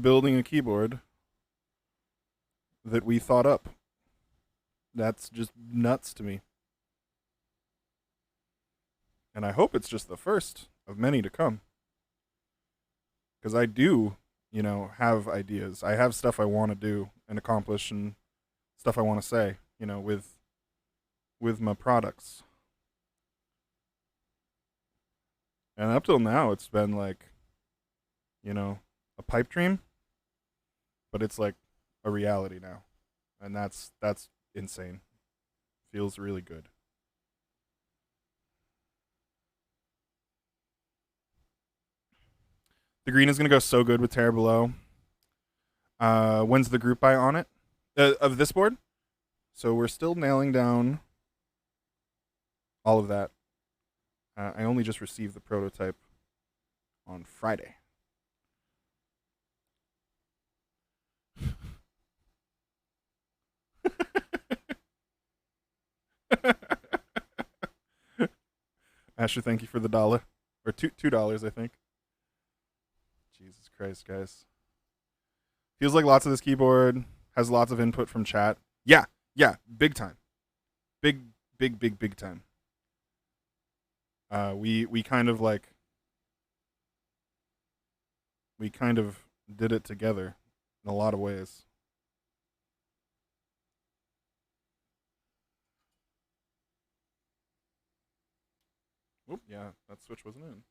building a keyboard that we thought up. That's just nuts to me. And I hope it's just the first of many to come. Because I do, have ideas. I have stuff I want to do and accomplish and stuff I want to say, with my products. And up till now, it's been like, a pipe dream, but it's like a reality now, and that's insane. Feels really good. The green is gonna go so good with Terra Below. When's the group buy on it of this board? So we're still nailing down all of that. I only just received the prototype on Friday. Asher, thank you for the dollar. Or $2, I think. Jesus Christ, guys. Feels like lots of this keyboard has lots of input from chat. Yeah, big time. Big time. We kind of did it together in a lot of ways. Oop, yeah, that switch wasn't in.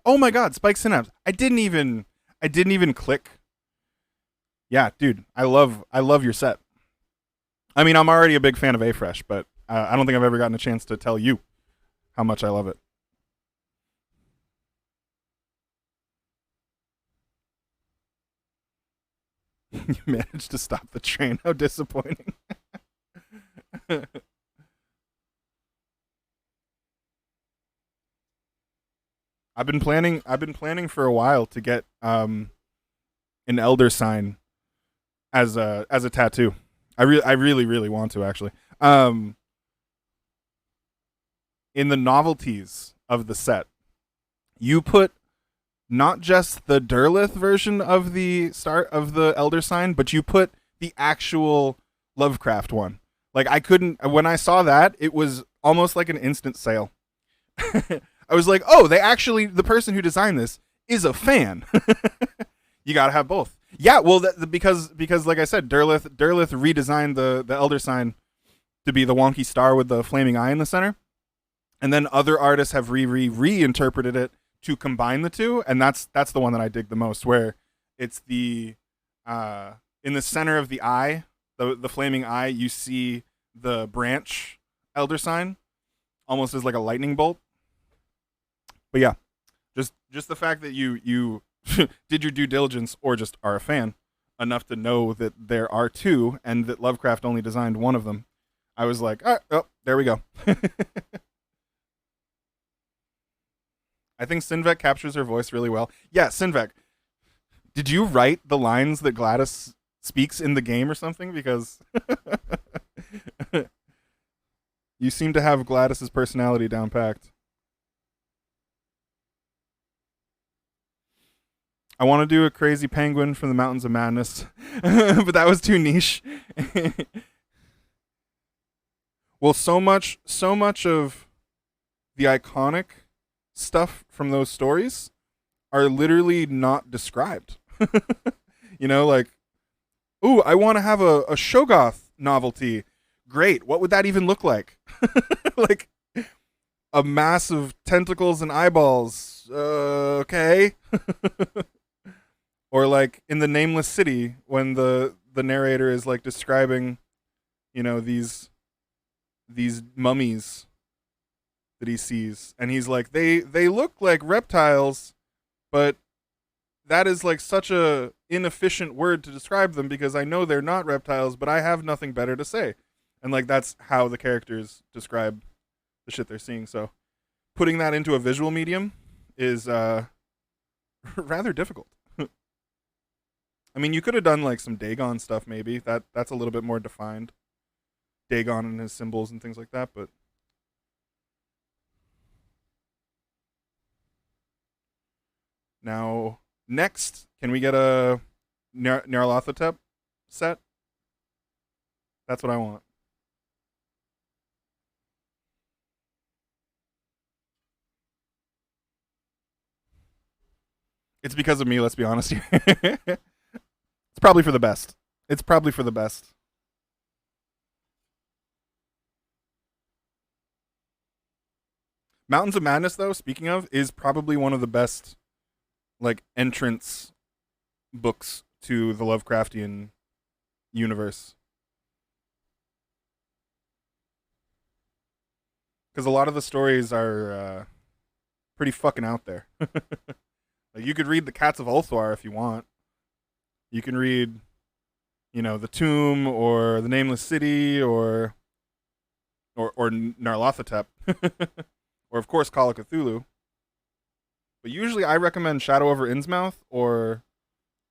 Oh my god, Spike Synapse. I didn't even click. Yeah, dude, I love your set. I mean, I'm already a big fan of A-Fresh, but I don't think I've ever gotten a chance to tell you how much I love it. You managed to stop the train. How disappointing. I've been planning for a while to get an elder sign as a tattoo. I really want to actually. In the novelties of the set, you put not just the Derlith version of the start of the elder sign, but you put the actual Lovecraft one. Like I couldn't when I saw that, it was almost like an instant sale. I was like, "Oh, the person who designed this is a fan." You got to have both. Yeah, well because like I said, Derlith redesigned the elder sign to be the wonky star with the flaming eye in the center. And then other artists have reinterpreted it to combine the two, and that's the one that I dig the most, where it's the in the center of the eye, the flaming eye, you see the branch elder sign, almost as like a lightning bolt. But yeah, just the fact that you did your due diligence or just are a fan enough to know that there are two and that Lovecraft only designed one of them. I was like, oh, there we go. I think Sinvec captures her voice really well. Yeah, Sinvec, did you write the lines that Gladys speaks in the game or something? Because you seem to have Gladys's personality down packed. I want to do a crazy penguin from the Mountains of Madness, but that was too niche. Well, so much of the iconic stuff from those stories are literally not described. Like, ooh, I want to have a Shogoth novelty. Great. What would that even look like? Like a mass of tentacles and eyeballs. Okay. Or like in the Nameless City when the narrator is like describing, these mummies that he sees, and he's like, they look like reptiles, but that is like such a inefficient word to describe them because I know they're not reptiles, but I have nothing better to say. And like that's how the characters describe the shit they're seeing. So putting that into a visual medium is rather difficult. I mean, you could have done like some Dagon stuff, maybe. That's a little bit more defined. Dagon and his symbols and things like that. But now, next, can we get a Nyarlathotep set? That's what I want. It's because of me. Let's be honest here. It's probably for the best. It's probably for the best. Mountains of Madness, though, speaking of, is probably one of the best like entrance books to the Lovecraftian universe. Because a lot of the stories are pretty fucking out there. Like you could read the Cats of Ulthar if you want. You can read, the Tomb or the Nameless City or Narlathotep, or of course Call of Cthulhu. But usually I recommend Shadow over Innsmouth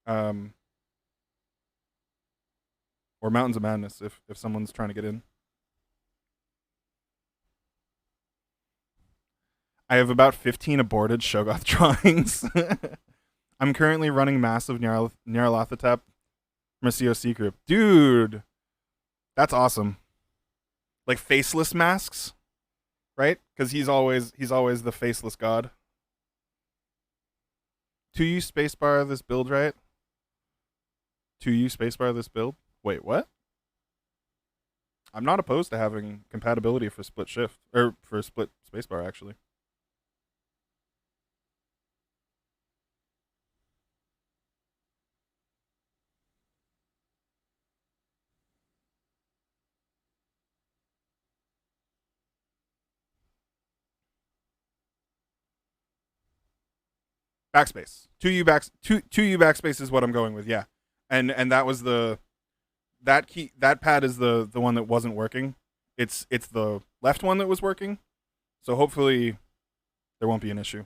um or Mountains of Madness if someone's trying to get in. I have about 15 aborted Shoggoth drawings. I'm currently running massive Nyarlathotep from a COC group. Dude, that's awesome. Like faceless masks, right? Because he's always the faceless god. 2U spacebar this build, right? 2U spacebar this build? Wait, what? I'm not opposed to having compatibility for split shift, or for split spacebar, actually. Backspace. 2U backspace is what I'm going with, yeah. And that was that pad is the one that wasn't working. It's the left one that was working. So hopefully there won't be an issue.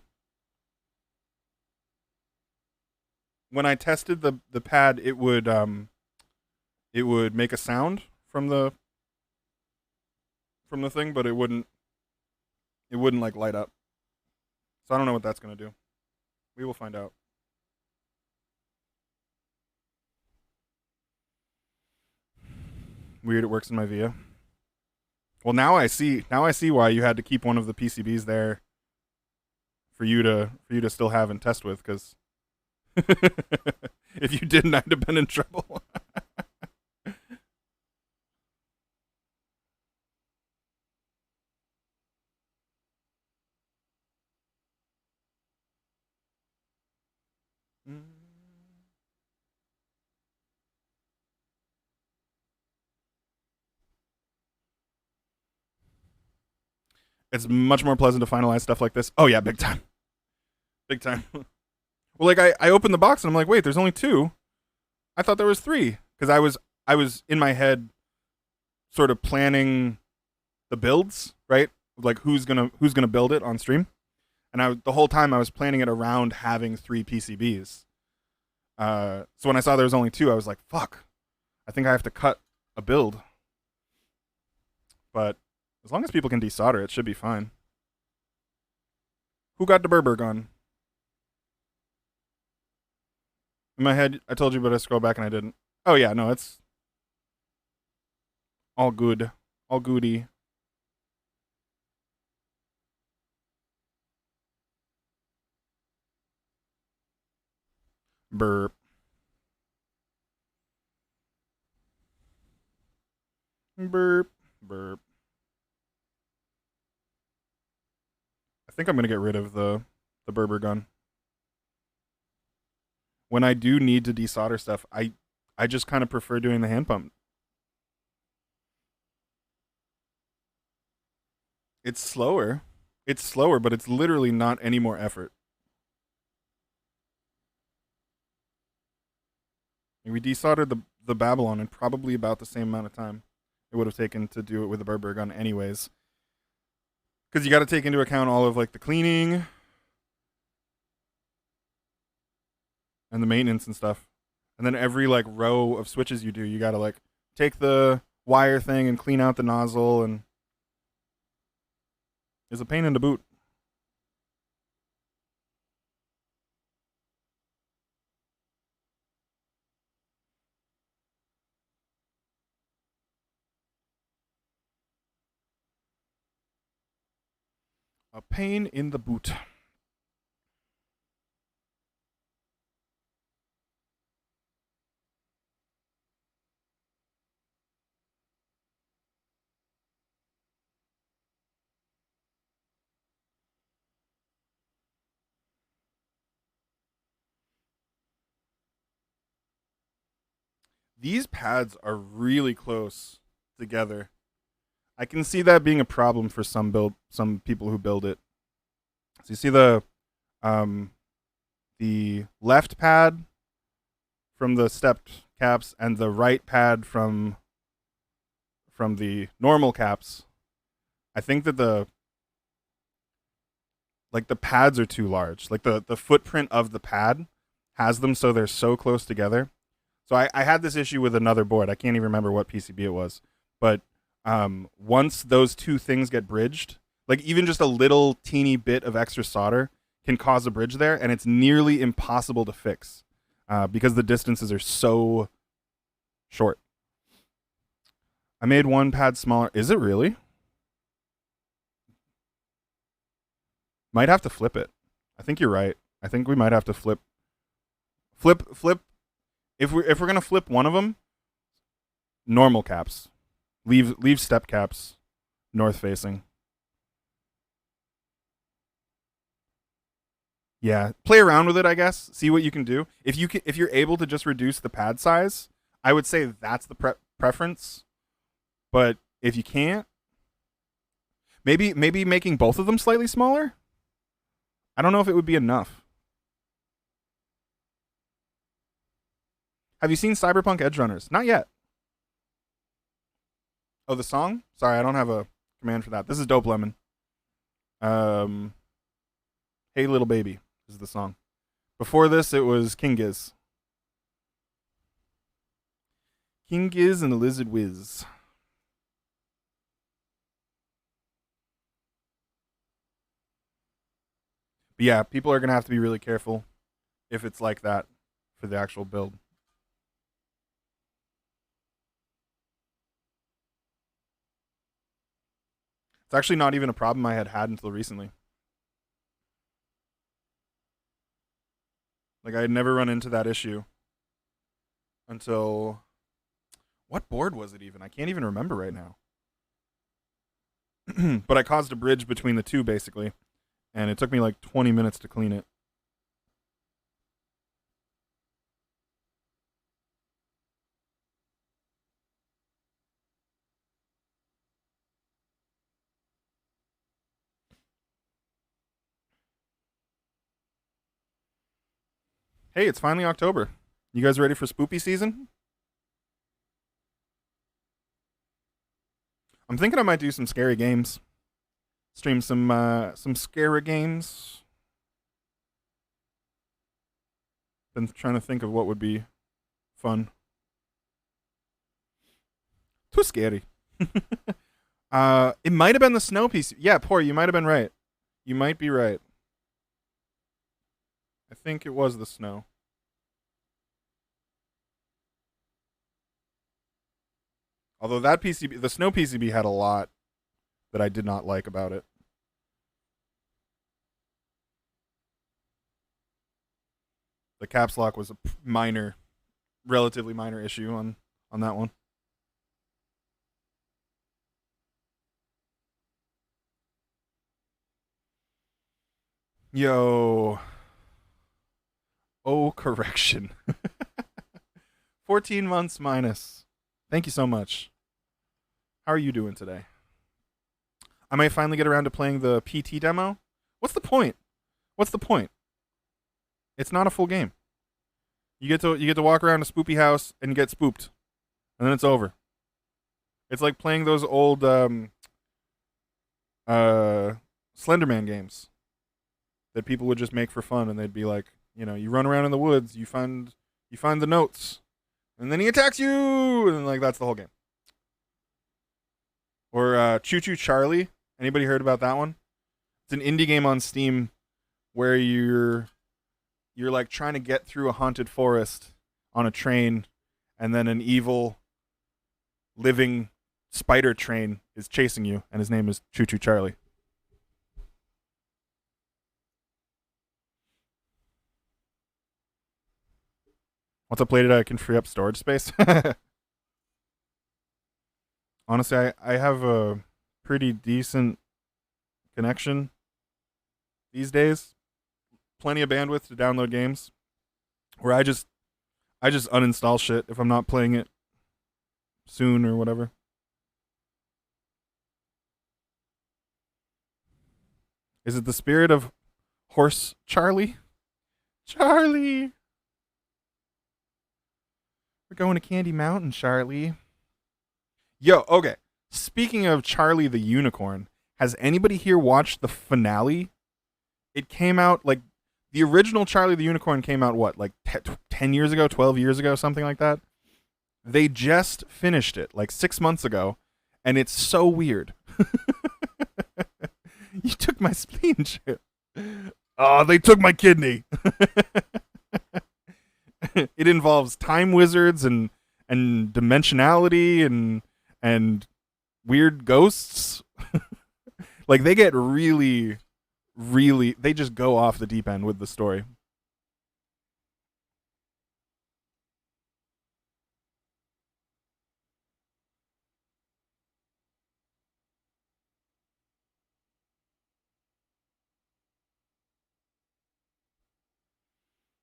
When I tested the pad, it would make a sound from the thing, but it wouldn't like light up. So I don't know what that's gonna do. We will find out. Weird, it works in my VIA. Well, now I see. Now I see why you had to keep one of the PCBs there for you to still have and test with. Because if you didn't, I'd have been in trouble. It's much more pleasant to finalize stuff like this. Oh yeah, big time, big time. Well, like I opened the box and I'm like, wait, there's only two. I thought there was three because I was in my head sort of planning the builds, right? Like who's gonna build it on stream, and the whole time I was planning it around having three PCBs. So when I saw there was only two, I was like, fuck, I think I have to cut a build. But as long as people can desolder, it should be fine. Who got the Berber gun? In my head, I told you, but I scrolled back and I didn't. Oh yeah, no, it's all good, all goody. Burp, burp, burp. I think I'm gonna get rid of the Berber gun. When I do need to desolder stuff, I just kind of prefer doing the hand pump. It's slower. It's slower, but it's literally not any more effort. We desoldered the Babylon in probably about the same amount of time it would have taken to do it with a Berber gun, anyways. Because you got to take into account all of like the cleaning and the maintenance and stuff. And then every like row of switches you do, you gotta like take the wire thing and clean out the nozzle, and it's a pain in the boot. A pain in the boot. These pads are really close together. I can see that being a problem for some people who build it. So you see um the left pad from the stepped caps and the right pad from the normal caps. I think that the pads are too large. Like the footprint of the pad has them so they're so close together. So I had this issue with another board. I can't even remember what PCB it was. But once those two things get bridged, like even just a little teeny bit of extra solder can cause a bridge there, and it's nearly impossible to fix because the distances are so short. I made one pad smaller. Is it really? Might have to flip it. I think you're right. I think we might have to flip. If we're gonna flip one of them, normal caps. Leave step caps north facing. Yeah, play around with it, I guess. See what you can do. If you're able to just reduce the pad size, I would say that's the preference. But if you can't, maybe making both of them slightly smaller. I don't know if it would be enough. Have you seen Cyberpunk Edge Runners? Not yet. Oh, the song? Sorry, I don't have a command for that. This is Dope Lemon. Hey Little Baby is the song. Before this, it was King Giz. King Giz and the Lizard Wiz. But yeah, people are going to have to be really careful if it's like that for the actual build. It's actually not even a problem I had until recently. Like I had never run into that issue until what board was it even? I can't even remember right now. But I caused a bridge between the two basically, and it took me like 20 minutes to clean it. Hey, it's finally October. You guys ready for spoopy season? I'm thinking I might do some scary games. Stream some scary games. Been trying to think of what would be fun. Too scary. It might have been the snow piece. Yeah, poor. You might have been right. You might be right. I think it was the snow. Although that PCB, the snow PCB, had a lot that I did not like about it. The caps lock was a relatively minor issue on that one. Yo. Oh, correction. 14 months minus. Thank you so much. How are you doing today? I might finally get around to playing the PT demo. What's the point? What's the point? It's not a full game. You get to walk around a spoopy house and get spooped, and then it's over. It's like playing those old Slenderman games that people would just make for fun, and they'd be like, you run around in the woods, you You find the notes, and then he attacks you, and like that's the whole game. Or Choo Choo Charlie. Anybody heard about that one? It's an indie game on Steam where you're like trying to get through a haunted forest on a train, and then an evil living spider train is chasing you, and his name is Choo Choo Charlie. Once I played it, I can free up storage space. Honestly, I have a pretty decent connection these days. Plenty of bandwidth to download games. Where I just uninstall shit if I'm not playing it soon or whatever. Is it the spirit of Horse Charlie? Charlie! We're going to Candy Mountain, Charlie. Yo, okay. Speaking of Charlie the Unicorn, has anybody here watched the finale? It came out, like, the original Charlie the Unicorn came out, what, like 10 years ago, 12 years ago, something like that? They just finished it, like 6 months ago, and it's so weird. You took my spleen chip. Oh, they took my kidney. It involves time wizards and dimensionality and weird ghosts. Like they get really they just go off the deep end with the story.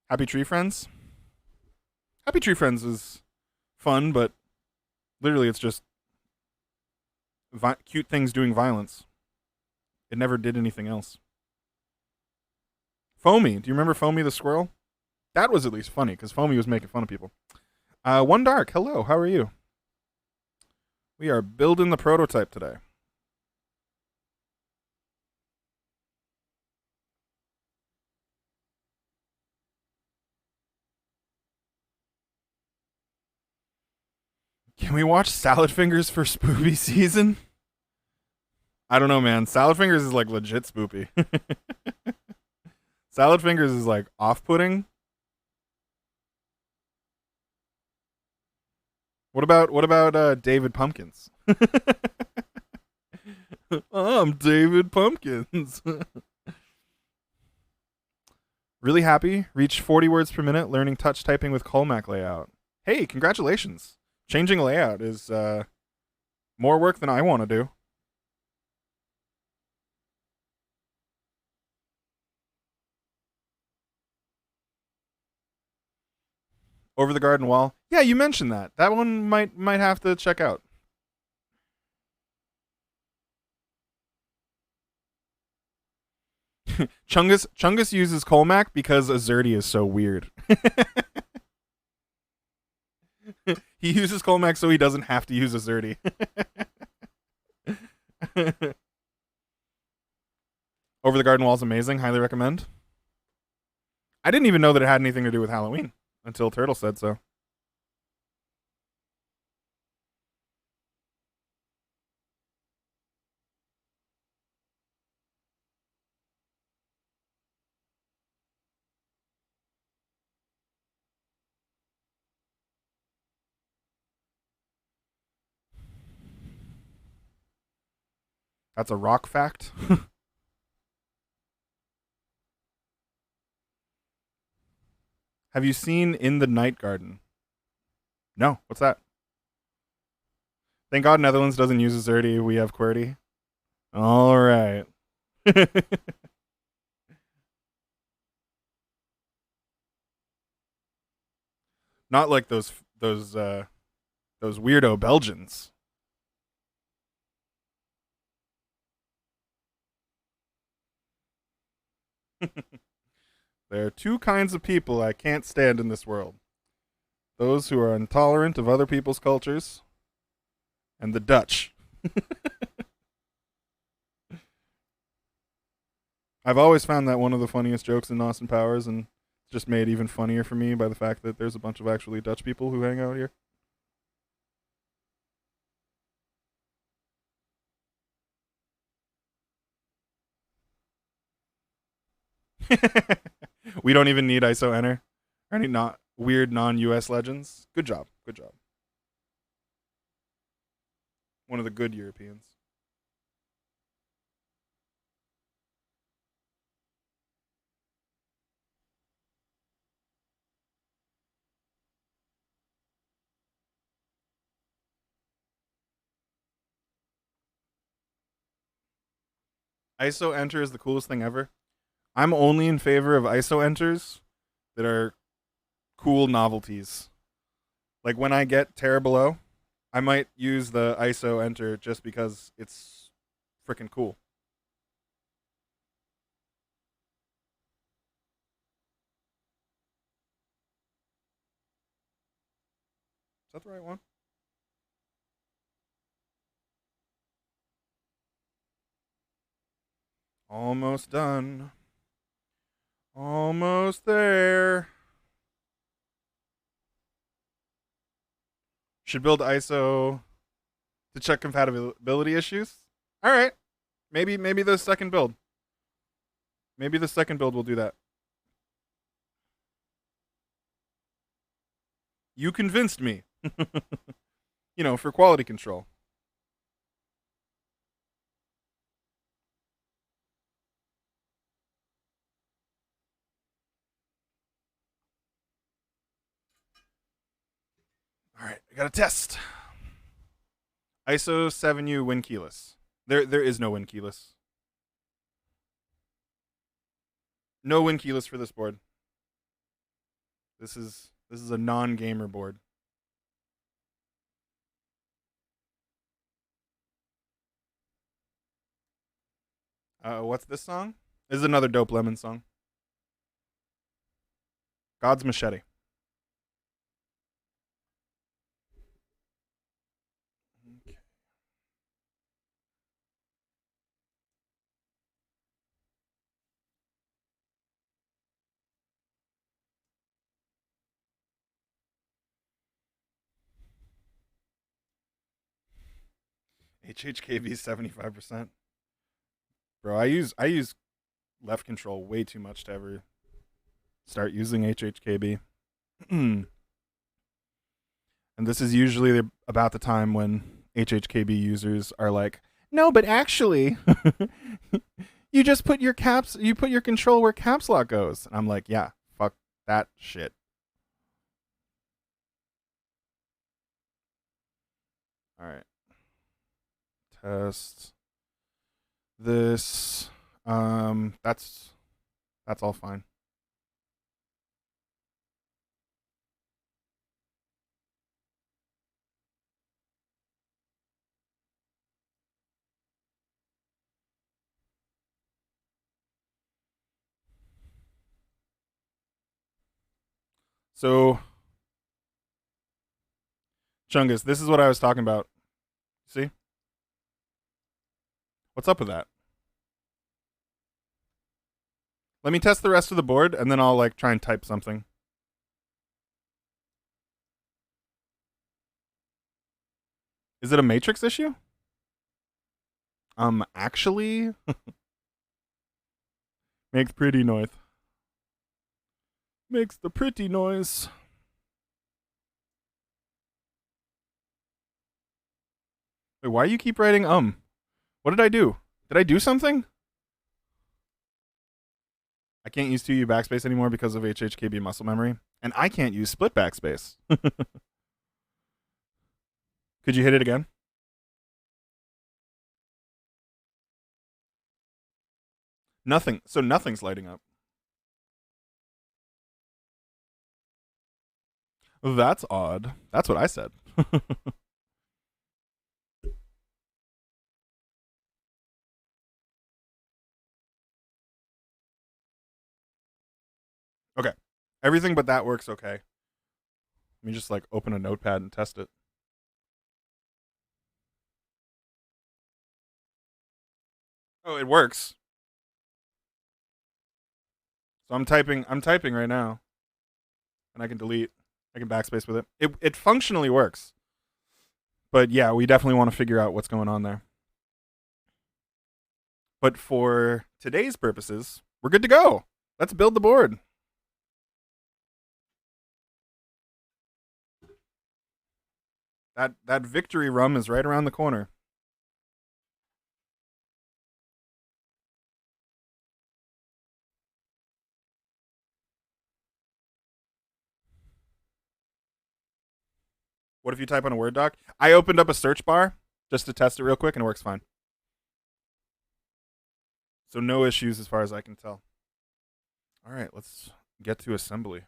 Happy Tree Friends? Happy Tree Friends is fun, but literally it's just cute things doing violence. It never did anything else. Foamy. Do you remember Foamy the squirrel? That was at least funny, because Foamy was making fun of people. One Dark, hello, how are you? We are building the prototype today. Can we watch Salad Fingers for spoopy season? I don't know, man. Salad Fingers is like legit spoopy. Salad Fingers is like off-putting. What about David Pumpkins? I'm David Pumpkins. Really happy. Reached 40 words per minute learning touch typing with Colmac layout. Hey, congratulations. Changing layout is more work than I want to do. Over the Garden Wall. Yeah, you mentioned that. That one might have to check out. Chungus uses Colmac because Azerty is so weird. He uses Colmac so he doesn't have to use Azerty. Over the Garden Wall is amazing. Highly recommend. I didn't even know that it had anything to do with Halloween until Turtle said so. That's a rock fact. Have you seen In the Night Garden? No. What's that? Thank God Netherlands doesn't use Azerty. We have QWERTY. All right. Not like those weirdo Belgians. There are two kinds of people I can't stand in this world. Those who are intolerant of other people's cultures, and the Dutch. I've always found that one of the funniest jokes in Austin Powers, and Just made even funnier for me by the fact that there's a bunch of actually Dutch people who hang out here. We don't even need ISO enter or any not weird non-US legends. Good job. Good job. One of the good Europeans. ISO enter is the coolest thing ever. I'm only in favor of ISO enters that are cool novelties. Like when I get Terra Below, I might use the ISO enter just because it's freaking cool. Is that the right one? Almost done. Almost there. Should build ISO to check compatibility issues. All right. Maybe the second build. Maybe the second build will do that. You convinced me. For quality control. All right, I got a test. ISO 7U win keyless. There is no win keyless. No win keyless for this board. This is a non-gamer board. What's this song? This is another Dope Lemon song. God's Machete. Okay. HHKB 75%. Bro, I use left control way too much to ever start using HHKB. And this is usually about the time when HHKB users are like, "No, but actually, you just put your control where caps lock goes." And I'm like, "Yeah, fuck that shit." All right. Test this. That's all fine. So, Chungus, this is what I was talking about. See? What's up with that? Let me test the rest of the board and then I'll like try and type something. Is it a matrix issue? Actually, makes pretty noise. Makes the pretty noise. Wait, why do you keep writing What did I do? Did I do something? I can't use 2U backspace anymore because of HHKB muscle memory. And I can't use split backspace. Could you hit it again? Nothing. So nothing's lighting up. That's odd. That's what I said. Okay. Everything but that works okay. Let me just like open a notepad and test it. Oh, it works. So I'm typing right now, and I can delete. I can backspace with it. It functionally works. But yeah, we definitely want to figure out what's going on there. But for today's purposes, we're good to go. Let's build the board. That victory rum is right around the corner. What if you type on a Word doc? I opened up a search bar just to test it real quick, and it works fine. So no issues as far as I can tell. All right, let's get to assembly.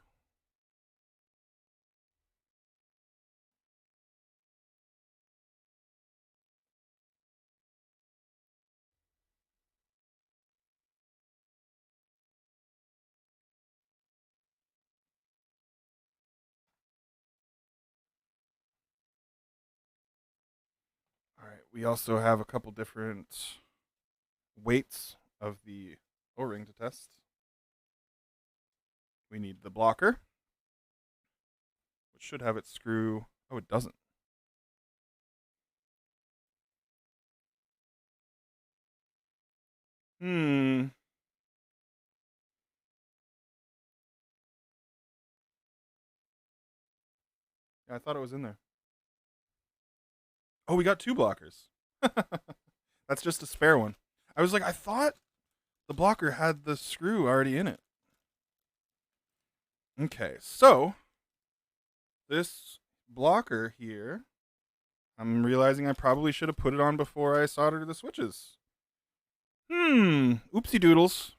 All right, we also have a couple different weights of the O-ring to test. We need the blocker, which should have its screw. Oh, it doesn't. Hmm. Yeah, I thought it was in there. Oh, we got two blockers. That's just a spare one. I was like, I thought the blocker had the screw already in it. Okay, so this blocker here, I'm realizing I probably should have put it on before I soldered the switches. Oopsie doodles.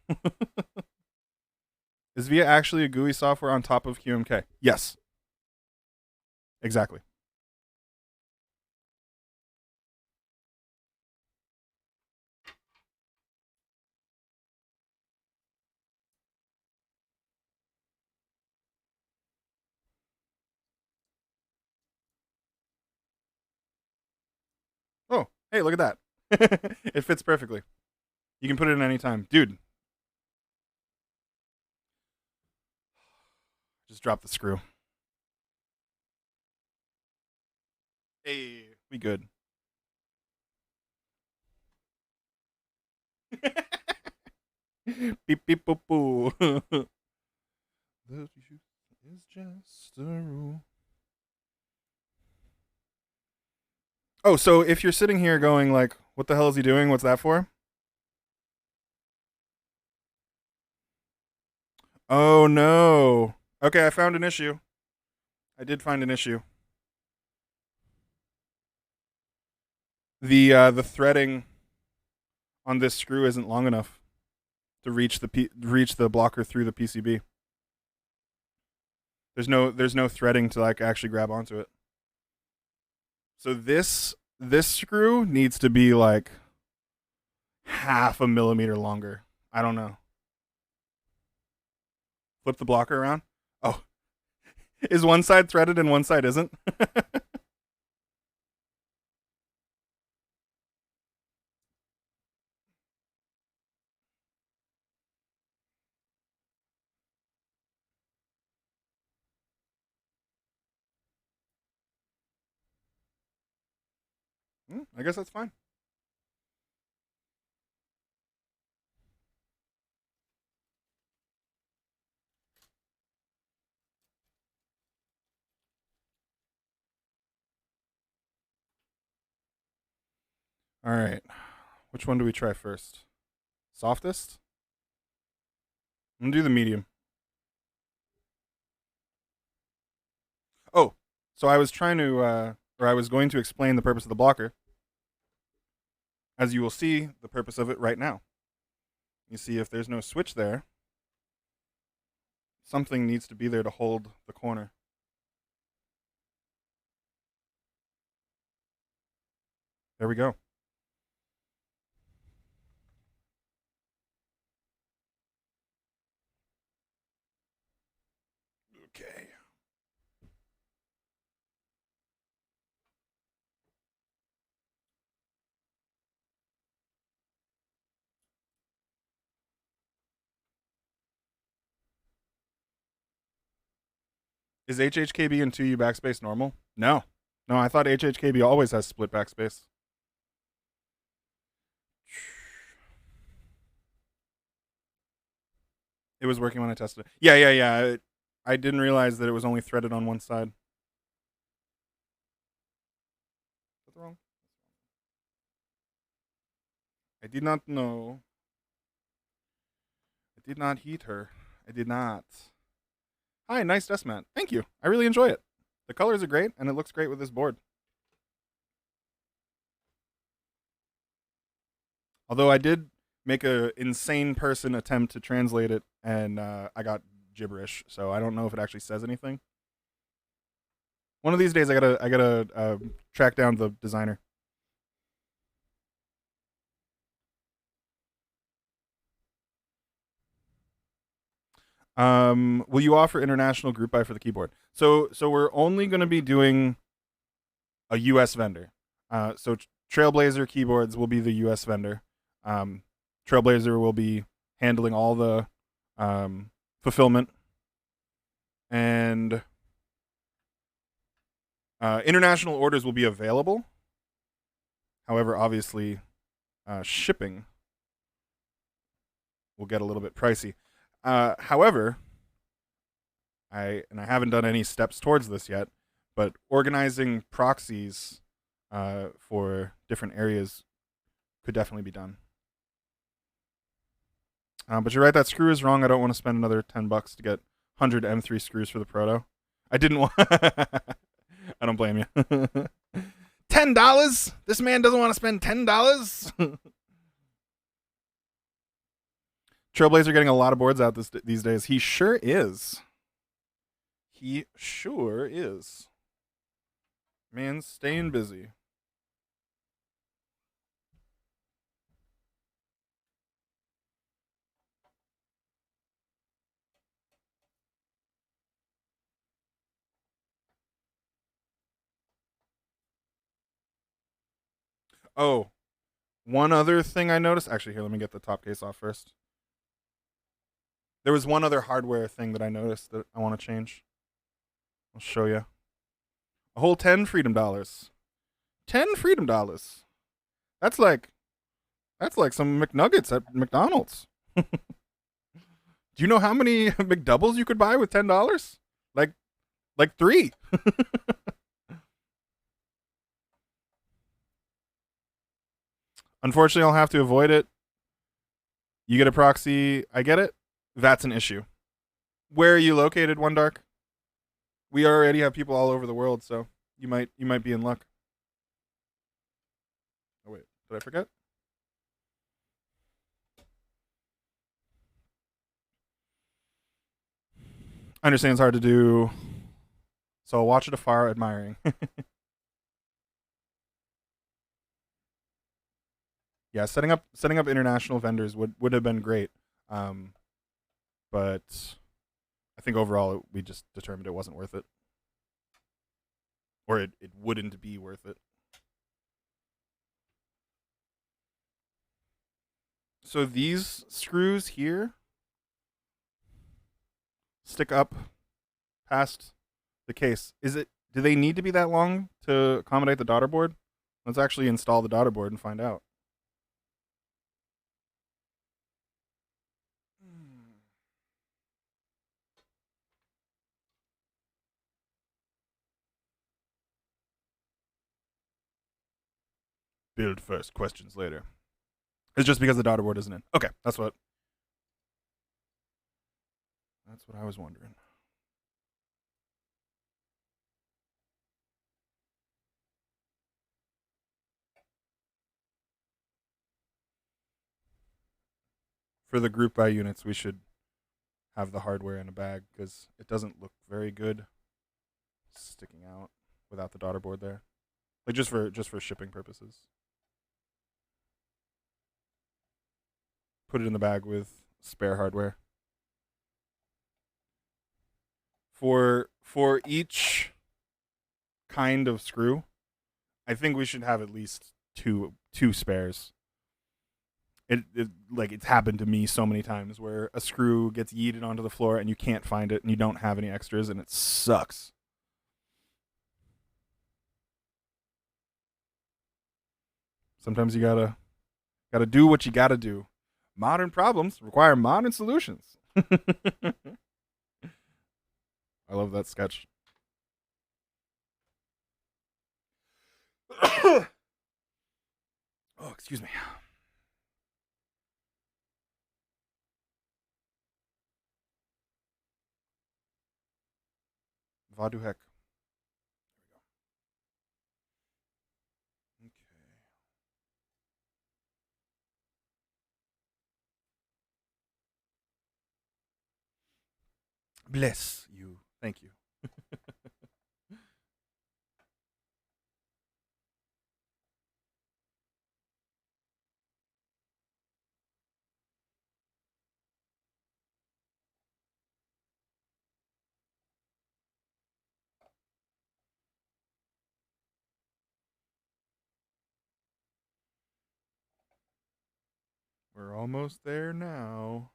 Is VIA actually a GUI software on top of QMK? Yes. Exactly. Oh, hey, look at that. It fits perfectly. You can put it in any time. Dude, just drop the screw. Hey, we good. Beep beep boop boo. The truth is just a rule. Oh, so if you're sitting here going like, what the hell is he doing? What's that for? Oh no. Okay, I found an issue. I did find an issue. The threading on this screw isn't long enough to reach the blocker through the PCB. There's no threading to like actually grab onto it. So this screw needs to be like half a millimeter longer. I don't know. Flip the blocker around. Oh, is one side threaded and one side isn't? I guess that's fine. All right. Which one do we try first? Softest? I'm gonna do the medium. Oh, so I was trying to, or I was going to explain the purpose of the blocker. As you will see, the purpose of it right now. You see, if there's no switch there, something needs to be there to hold the corner. There we go. Okay. Is HHKB and 2U backspace normal? No. No, I thought HHKB always has split backspace. It was working when I tested it. Yeah. I didn't realize that it was only threaded on one side. What's wrong? I did not know. I did not heat her. I did not. Hi, nice desk mat. Thank you. I really enjoy it. The colors are great, and it looks great with this board. Although I did make a insane person attempt to translate it, and I got gibberish, so I don't know if it actually says anything. One of these days, I gotta track down the designer. Will you offer international group buy for the keyboard? So we're only going to be doing a U.S. vendor. So Trailblazer Keyboards will be the U.S. vendor. Trailblazer will be handling all the fulfillment, and international orders will be available. However, obviously, shipping will get a little bit pricey. However, I haven't done any steps towards this yet, but organizing proxies for different areas could definitely be done. But you're right, that screw is wrong. I don't want to spend another $10 to get 100 M3 screws for the Proto. I didn't want. I don't blame you. $10? This man doesn't want to spend $10? Trailblazer getting a lot of boards out these days. He sure is. He sure is. Man's staying busy. Oh, one other thing I noticed. Actually, here, let me get the top case off first. There was one other hardware thing that I noticed that I want to change. I'll show you. A whole 10 freedom dollars. 10 freedom dollars. That's like some McNuggets at McDonald's. Do you know how many McDoubles you could buy with $10? Like 3. Unfortunately, I'll have to avoid it. You get a proxy, I get it. That's an issue. Where are you located, One Dark? We already have people all over the world, so you might be in luck. Oh wait, did I forget? I understand it's hard to do, so I'll watch it afar, admiring. Yeah, setting up international vendors would have been great, but I think overall we just determined it wasn't worth it, or it wouldn't be worth it. So these screws here stick up past the case. Do they need to be that long to accommodate the daughter board? Let's actually install the daughter board and find out. Build first, questions later. It's just because the daughter board isn't in. Okay, that's what I was wondering. For the group buy units, we should have the hardware in a bag because it doesn't look very good sticking out without the daughter board there. Like just for shipping purposes. Put it in the bag with spare hardware. For each kind of screw, I think we should have at least two spares. It's happened to me so many times where a screw gets yeeted onto the floor and you can't find it and you don't have any extras and it sucks. Sometimes you gotta do what you gotta do. Modern problems require modern solutions. I love that sketch. Oh, excuse me. Vaduhek. Okay. Bless you. Thank you. We're almost there now.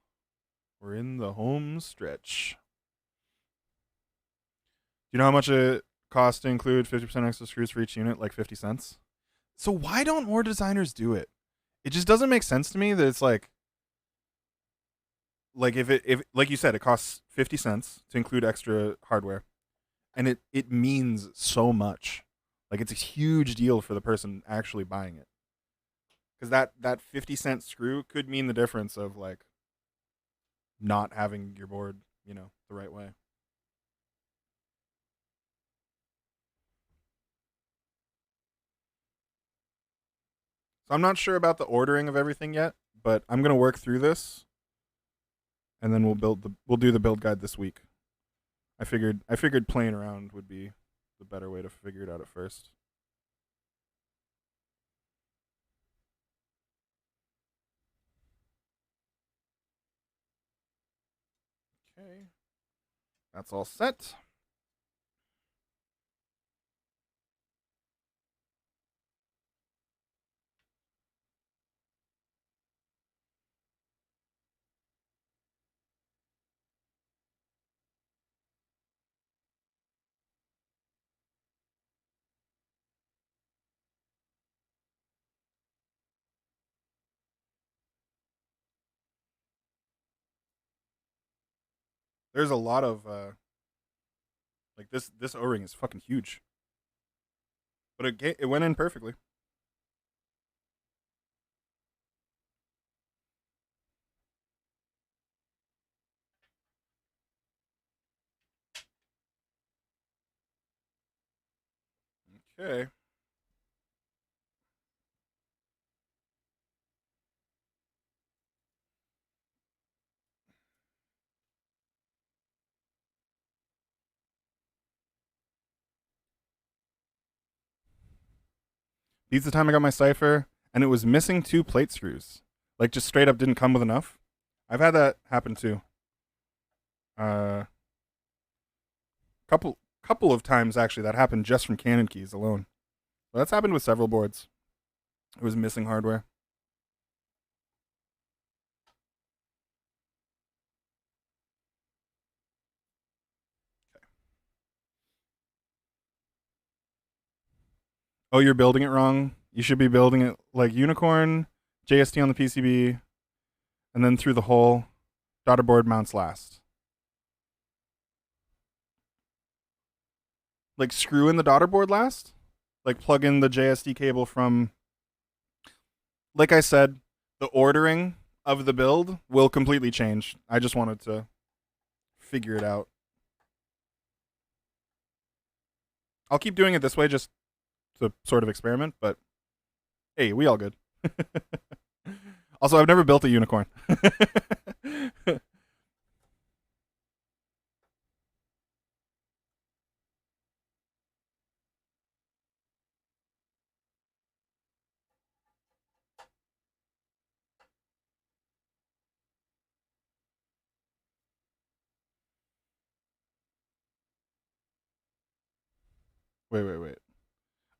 We're in the home stretch. Do you know how much it costs to include 50% extra screws for each unit? Like 50 cents? So why don't more designers do it? It just doesn't make sense to me that it's like if like you said, it costs 50 cents to include extra hardware, and it means so much. Like it's a huge deal for the person actually buying it. Because that 50-cent screw could mean the difference of like not having your board, the right way. So I'm not sure about the ordering of everything yet, but I'm gonna work through this, and then we'll do the build guide this week. I figured playing around would be the better way to figure it out at first. Okay, that's all set. There's a lot of like this O-ring is fucking huge, but it went in perfectly. Okay. Beats the time I got my cipher, and it was missing two plate screws. Like just straight up didn't come with enough. I've had that happen too. Uh, couple of times actually that happened just from Canon keys alone. But that's happened with several boards. It was missing hardware. Oh, you're building it wrong. You should be building it like unicorn, JST on the PCB, and then through the hole. Daughter board mounts last. Like screw in the daughter board last. Like plug in the JSD cable from. Like I said, the ordering of the build will completely change. I just wanted to figure it out. I'll keep doing it this way just to sort of experiment, but hey, we all good. Also, I've never built a unicorn. Wait, wait.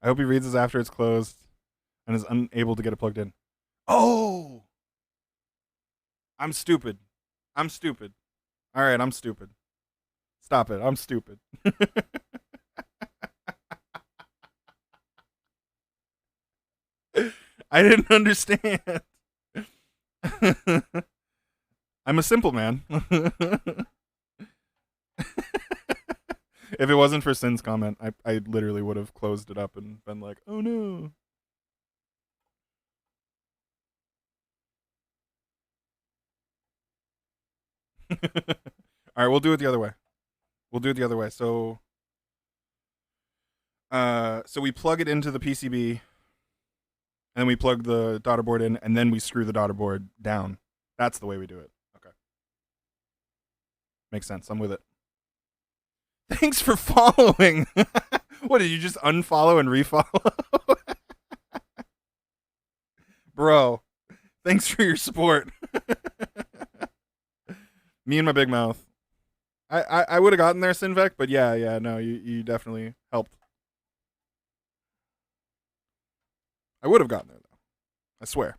I hope he reads this after it's closed and is unable to get it plugged in. Oh, I'm stupid. I'm stupid. All right, I'm stupid. Stop it. I'm stupid. I didn't understand. I'm a simple man. If it wasn't for Sin's comment, I literally would have closed it up and been like, oh no. All right, we'll do it the other way. We'll do it the other way. So we plug it into the PCB, and then we plug the daughter board in, and then we screw the daughter board down. That's the way we do it. Okay. Makes sense. I'm with it. Thanks for following. What, did you just unfollow and refollow? Bro, thanks for your support. Me and my big mouth. I would have gotten there, Sinvec, but yeah, no, you definitely helped. I would have gotten there, though. I swear.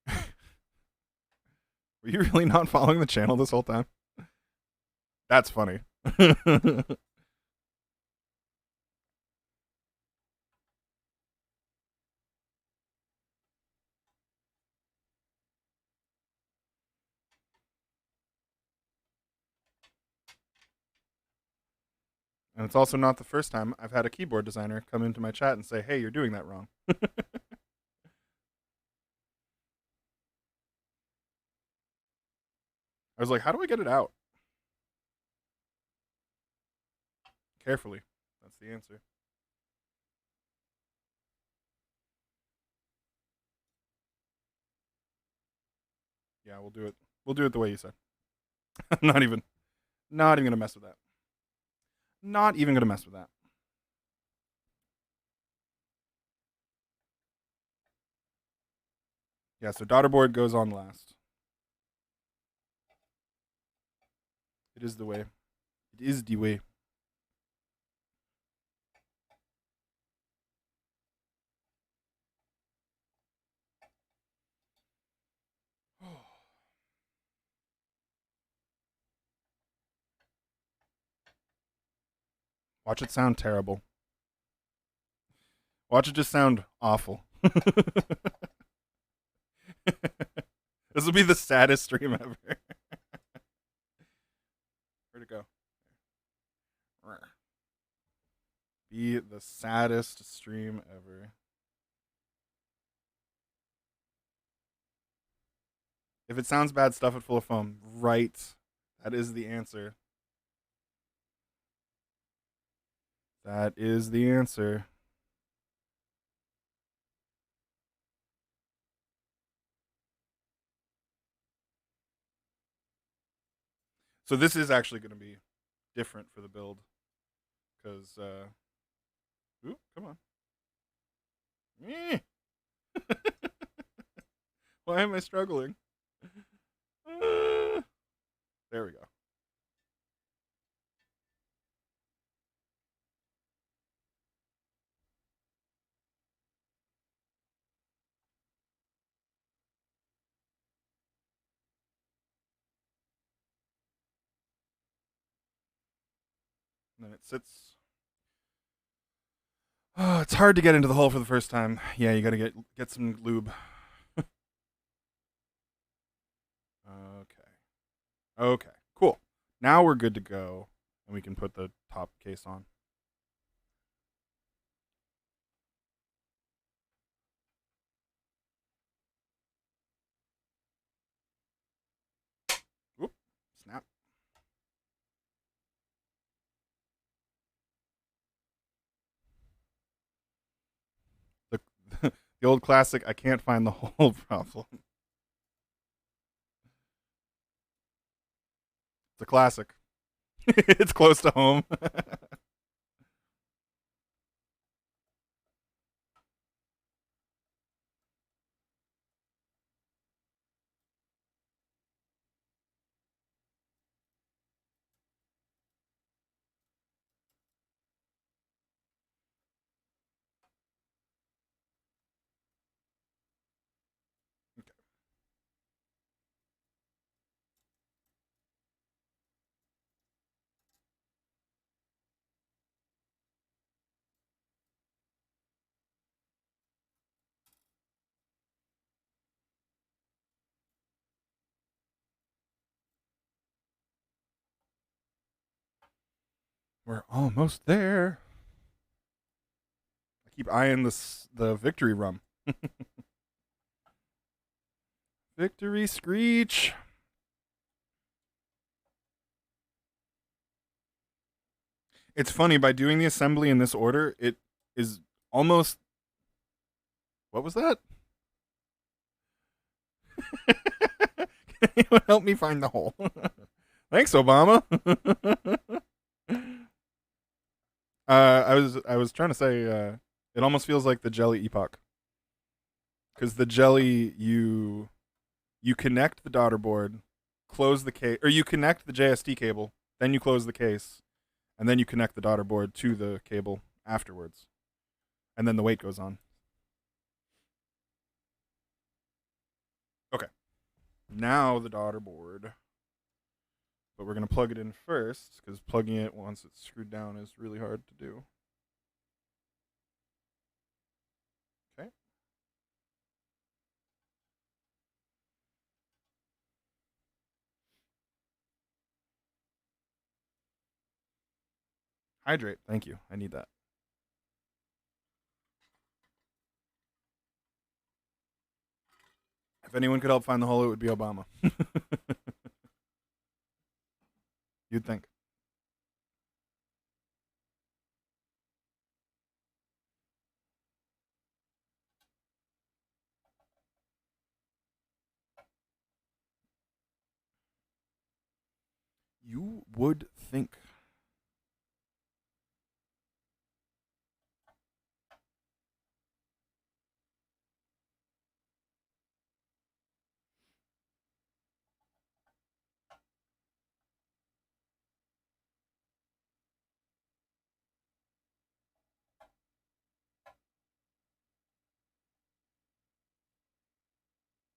Were you really not following the channel this whole time? That's funny. And it's also not the first time I've had a keyboard designer come into my chat and say, hey, you're doing that wrong. I was like, how do I get it out? Carefully. That's the answer. Yeah, we'll do it. We'll do it the way you said. I'm not even gonna mess with that. Not even gonna mess with that. Yeah, so daughter board goes on last. It is the way. It is the way. Watch it sound terrible. Watch it just sound awful. This will be the saddest stream ever. Where'd it go? Be the saddest stream ever. If it sounds bad, stuff it full of foam. Right. That is the answer. That is the answer. So this is actually going to be different for the build. Because, ooh, come on. Why am I struggling? There we go. And then it sits. Oh, it's hard to get into the hole for the first time. Yeah, you gotta get some lube. Okay, cool. Now we're good to go, and we can put the top case on. Whoop, snap. The the old classic. I can't find the hole problem. It's a classic. It's close to home. We're almost there. I keep eyeing the victory rum. Victory screech. It's funny, by doing the assembly in this order, it is almost. What was that? Can anyone help me find the hole? Thanks, Obama. I was trying to say it almost feels like the jelly epoch, because the jelly you connect the daughter board, close the case, or you connect the JST cable, then you close the case, and then you connect the daughter board to the cable afterwards, and then the weight goes on. Okay, now the daughter board, but we're gonna plug it in first because plugging it once it's screwed down is really hard to do. Okay. Hydrate. Thank you. I need that. If anyone could help find the hole, it would be Obama. You'd think. You would think.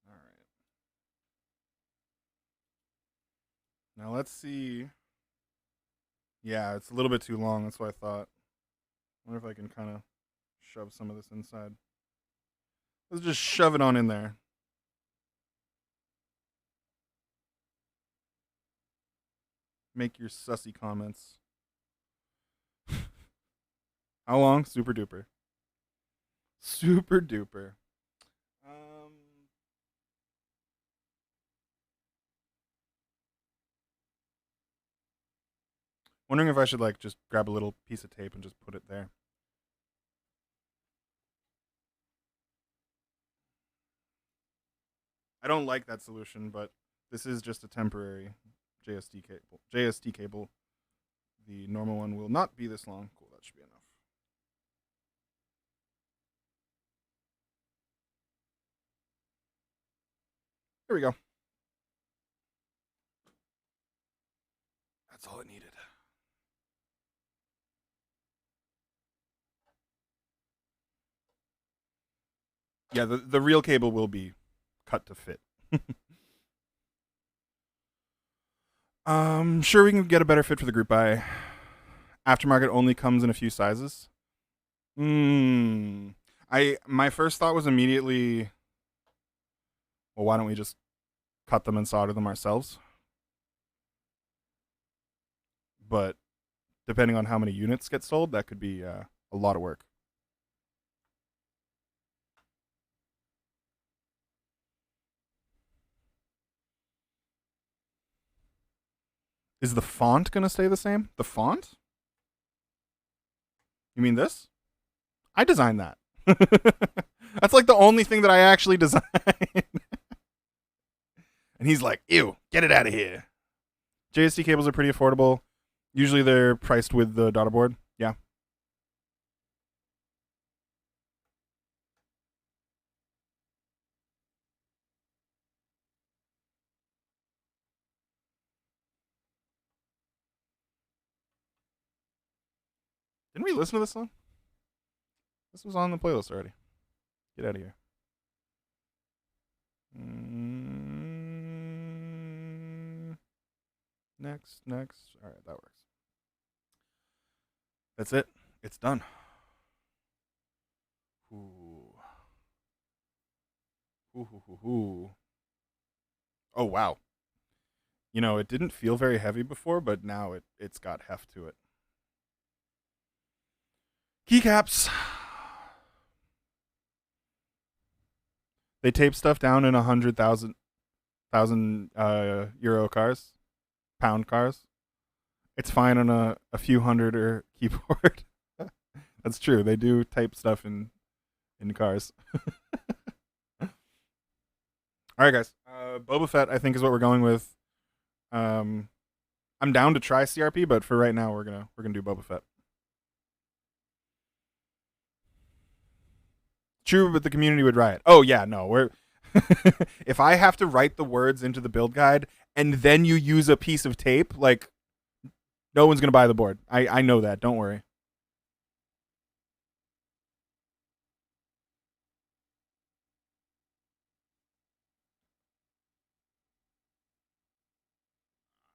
All right. Now let's see. Yeah, it's a little bit too long. That's what I thought. I wonder if I can kind of shove some of this inside. Let's just shove it on in there. Make your sussy comments. How long? Super duper. Super duper. Wondering if I should like just grab a little piece of tape and just put it there. I don't like that solution, but this is just a temporary JST cable. JST cable. The normal one will not be this long. Cool, that should be enough. Here we go. That's all it needed. Yeah, the real cable will be cut to fit. Sure, we can get a better fit for the group buy. Aftermarket only comes in a few sizes. My first thought was immediately, well, why don't we just cut them and solder them ourselves? But depending on how many units get sold, that could be a lot of work. Is the font gonna stay the same? The font? You mean this? I designed that. That's like the only thing that I actually designed. And he's like, ew, get it out of here. JST cables are pretty affordable. Usually they're priced with the daughter board. Yeah. Didn't we listen to this song? This was on the playlist already. Get out of here. Next. All right, that works. That's it. It's done. Ooh. Ooh. Oh, wow. You know, it didn't feel very heavy before, but now it's got heft to it. Keycaps. They tape stuff down in 100,000 euro cars, pound cars. It's fine on a few hundred or keyboard. That's true. They do type stuff in cars. All right, guys. Boba Fett, I think, is what we're going with. I'm down to try CRP, but for right now, we're gonna do Boba Fett. True, but the community would riot. Oh yeah, no, we're. If I have to write the words into the build guide and then you use a piece of tape, like, no one's gonna buy the board. I know that. Don't worry.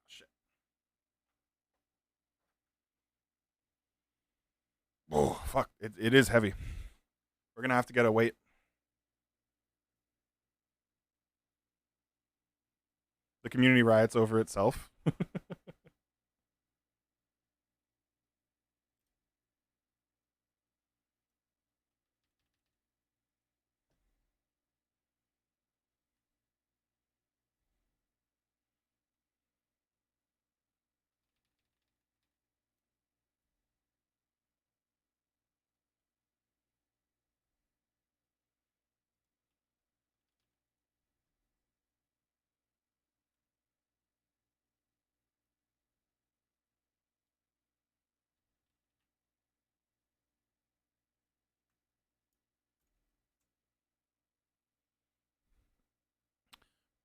Shit. Oh fuck! It is heavy. We're gonna have to get a weight. The community riots over itself.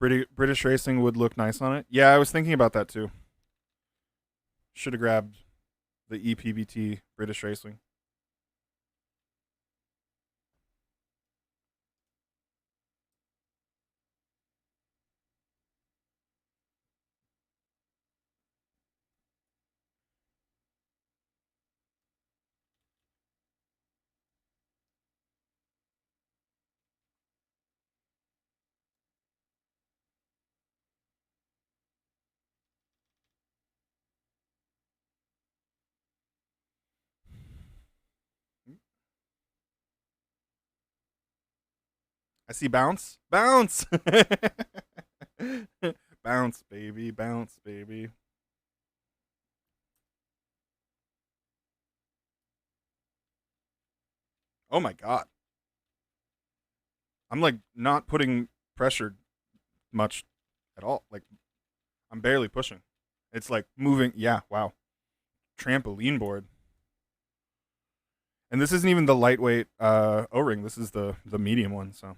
British racing would look nice on it. Yeah, I was thinking about that too. Should have grabbed the EPBT British racing. I see bounce. Bounce. Bounce, baby. Bounce, baby. Oh my god. I'm like not putting pressure much at all. Like I'm barely pushing. It's like moving. Yeah, wow. Trampoline board. And this isn't even the lightweight O-ring. This is the medium one, so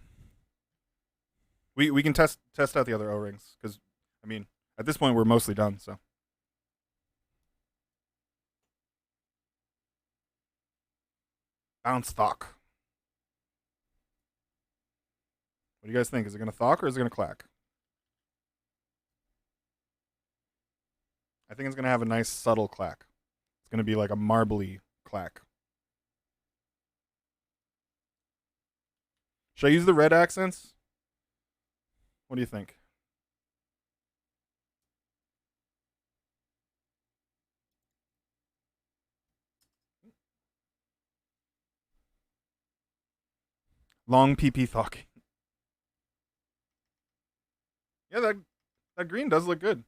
we can test out the other O-rings cuz I mean, at this point we're mostly done, so bounce thock. What do you guys think? Is it going to thock or is it going to clack? I think it's going to have a nice subtle clack. It's going to be like a marbly clack. Should I use the red accents? What do you think? Long PP thocking. Yeah, that green does look good.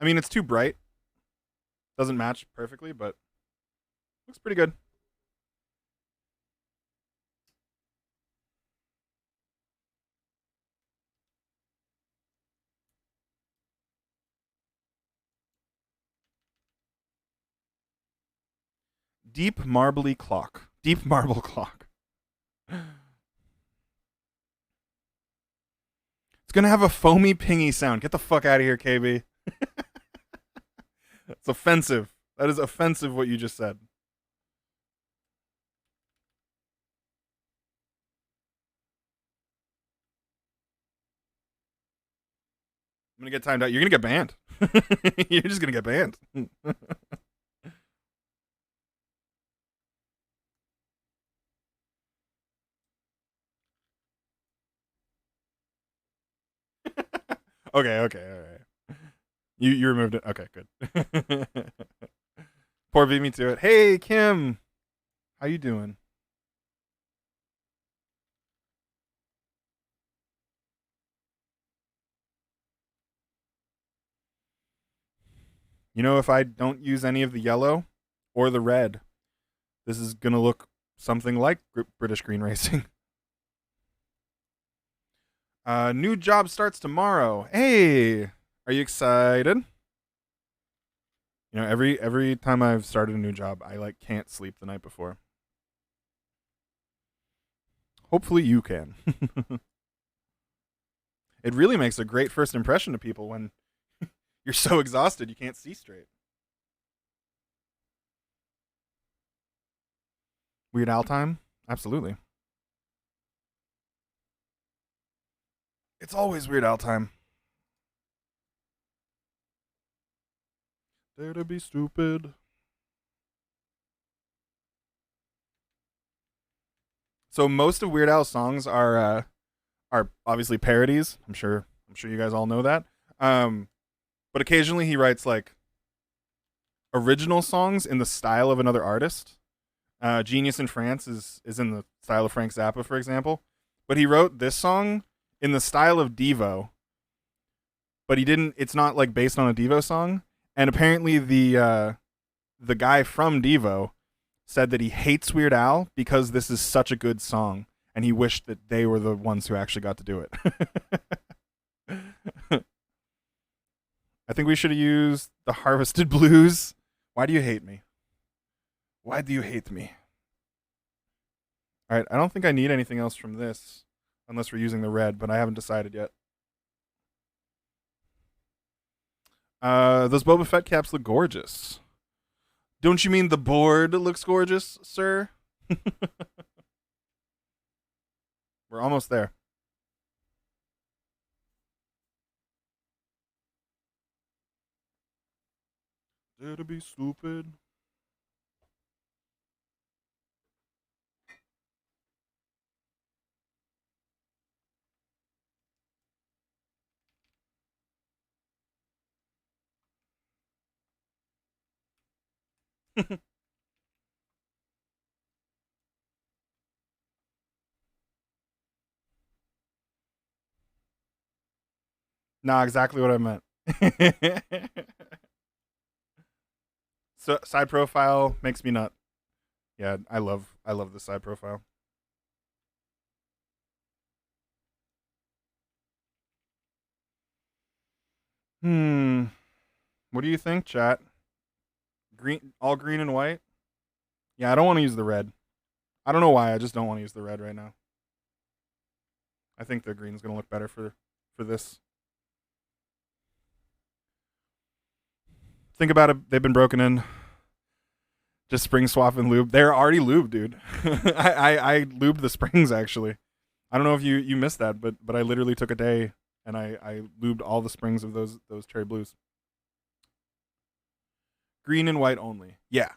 I mean, it's too bright. Doesn't match perfectly, but looks pretty good. Deep marbly clock. Deep marble clock. It's gonna have a foamy pingy sound. Get the fuck out of here, KB. It's offensive. That is offensive what you just said. I'm gonna get timed out. You're gonna get banned. You're just gonna get banned. Okay, all right. You removed it. Okay, good. Poor beat me to it. Hey, Kim. How you doing? You know, if I don't use any of the yellow or the red, this is going to look something like British Green Racing. New job starts tomorrow. Hey, are you excited? You know, every time I've started a new job, I like can't sleep the night before. Hopefully you can. It really makes a great first impression to people when you're so exhausted you can't see straight. Weird Al time? Absolutely. It's always Weird Al time. Dare to be stupid. So most of Weird Al's songs are obviously parodies. I'm sure you guys all know that. Um, but occasionally he writes like original songs in the style of another artist. Genius in France is in the style of Frank Zappa, for example. But he wrote this song in the style of Devo, but he didn't. It's not like based on a Devo song. And apparently the guy from Devo said that he hates Weird Al because this is such a good song, and he wished that they were the ones who actually got to do it. I think we should have used the Harvested Blues. Why do you hate me? Why do you hate me? All right, I don't think I need anything else from this unless we're using the red, but I haven't decided yet. Those Boba Fett caps look gorgeous. Don't you mean the board looks gorgeous, sir? We're almost there. Dare to be stupid. Nah, exactly what I meant. So side profile makes me nut. Yeah, I love the side profile. Hmm. What do you think, chat? Green, all green and white. Yeah, I don't want to use the red. I don't know why. I just don't want to use the red right now. I think the green's gonna look better for this. Think about it. They've been broken in. Just spring swap and lube. They're already lubed, dude. I lubed the springs actually. I don't know if you missed that, but I literally took a day and I lubed all the springs of those cherry blues. Green and white only. Yeah,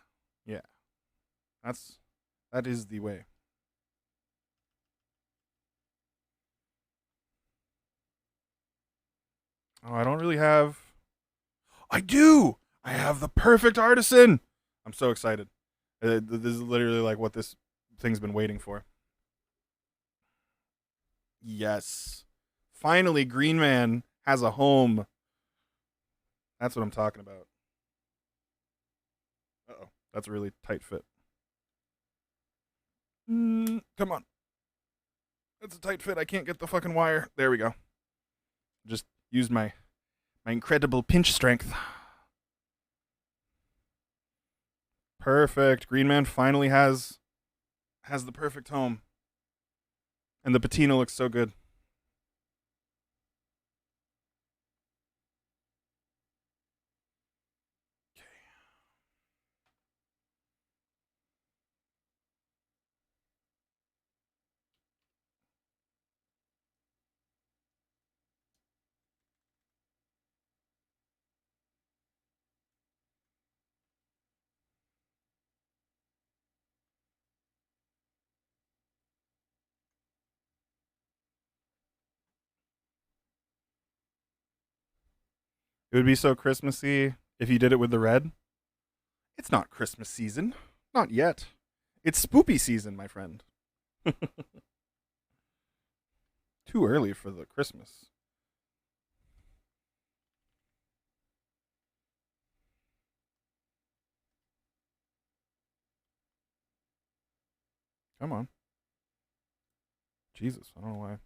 yeah. That's that is the way. Oh, I don't really have. I do. I have the perfect artisan. I'm so excited. This is literally like what this thing's been waiting for. Yes. Finally, Green Man has a home. That's what I'm talking about. Uh-oh. That's a really tight fit. Come on. That's a tight fit. I can't get the fucking wire. There we go. Just used my incredible pinch strength. Perfect. Green Man finally has the perfect home. And the patina looks so good. It would be so Christmassy if you did it with the red. It's not Christmas season. Not yet. It's spoopy season, my friend. Too early for the Christmas. Come on. Jesus, I don't know why.